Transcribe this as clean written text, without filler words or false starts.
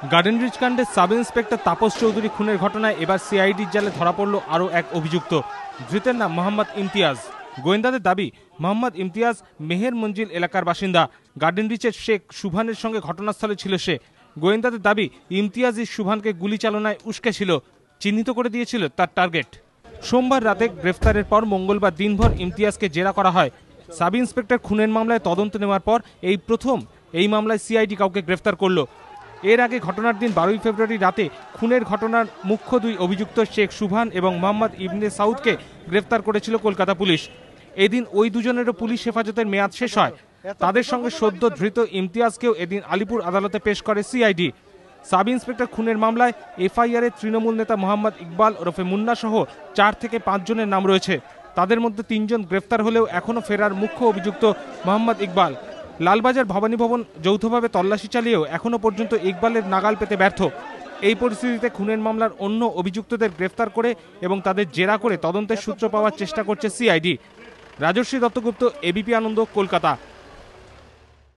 Garden rich কাণ্ডে sub inspector Tapas Chowdhury খুনের ঘটনায় এবার সিআইডির জালে ধরা পড়ল আরও এক অভিযুক্ত। ধৃতের নাম মোহাম্মদ ইমতিয়াজ। গোয়েন্দাদের দাবি, মোহাম্মদ ইমতিয়াজ মেহের মঞ্জিল এলাকার বাসিন্দা। গার্ডেন রিচের শেখ সুভানের সঙ্গে ঘটনাস্থলে ছিল সে। গোয়েন্দাদের দাবি, ইমতিয়াজই সুভানকে গুলি চালনায় উস্কেছিল, চিহ্নিত করে দিয়েছিল তার টার্গেট। সোমবার রাতে গ্রেফতারের পর মঙ্গলবার দিনভর ইমতিয়াজকে জেরা করা হয়। সাব ইন্সপেক্টর খুনের মামলায় তদন্ত নেওয়ার পর এই প্রথম এই মামলায় সিআইডি কাউকে গ্রেফতার করল। এর আগে ঘটনার দিন 12 ফেব্রুয়ারি রাতে খুনের ঘটনার মুখ্য দুই অভিযুক্ত শেখ সুভান এবং মোহাম্মদ ইবনে সাউদকে গ্রেফতার করেছিল কলকাতা পুলিশ। এদিন ওই দুজনেরও পুলিশ হেফাজতের মেয়াদ শেষ হয়। তাদের সঙ্গে সদ্য ধৃত ইমতিয়াজকেও এদিন আলিপুর আদালতে পেশ করে সিআইডি। সাব ইন্সপেক্টর খুনের মামলায় এফআইআরে তৃণমূল নেতা মোহাম্মদ ইকবাল ওরফে মুন্না সহ 4 থেকে 5 জনের নাম রয়েছে। তাদের মধ্যে 3 জন গ্রেফতার হলেও এখনও ফেরার মুখ্য অভিযুক্ত মোহাম্মদ ইকবাল। লালবাজার ভবানী ভবন যৌথভাবে তল্লাশি চালিয়েও এখনও পর্যন্ত ইকবালের নাগাল পেতে ব্যর্থ। এই পরিস্থিতিতে খুনের মামলার অন্য অভিযুক্তদের গ্রেফতার করে এবং তাদের জেরা করে তদন্তের সূত্র পাওয়ার চেষ্টা করছে সিআইডি। রাজর্ষি দত্তগুপ্ত, এবিপি আনন্দ, কলকাতা।